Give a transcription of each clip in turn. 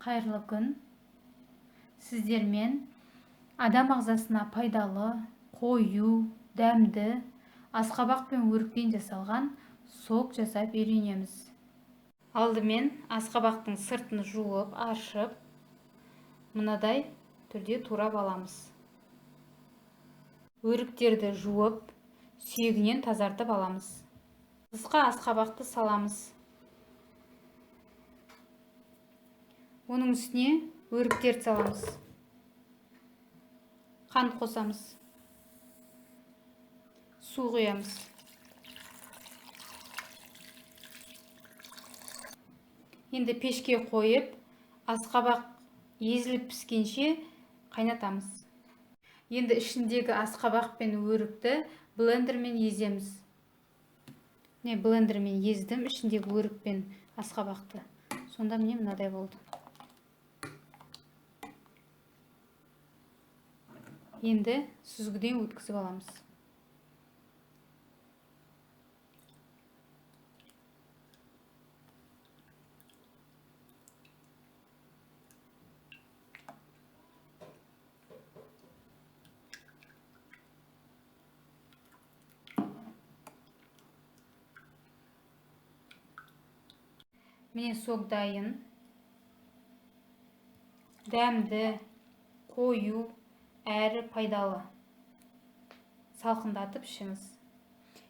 Қайырлы күн. Сіздермен адам ағзасына пайдалы, қою, дәмді, асқабақ пен өріктен жасалған сок жасап үйренеміз. Алдымен асқабақтың сыртын жуып, аршып, мынадай түрде турап аламыз. Өріктерді жуып, сүйегінен тазартып аламыз. Ыдысқа асқабақты саламыз. Оның үстіне өріктерді саламыз. Қант қосамыз. Су құямыз. Енді пешке қойып, асқабақ езіліп піскенше қайнатамыз. Енді ішіндегі асқабақ пен өрікті блендермен еземіз. Блендермен ездім ішіндегі өрік пен асқабақты. Сонда міне мынадай болды. Енді сүзгіден өткізіп аламыз. Міне сок дайын. Дәмді, қою, әрі пайдалы. Салқындатып ішіңіз.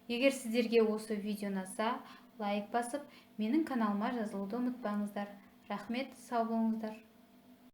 Егер сіздерге осы видео ұнаса, лайк басып, менің каналыма жазылуды ұмытпаңыздар. Рахмет, сау болыңыздар.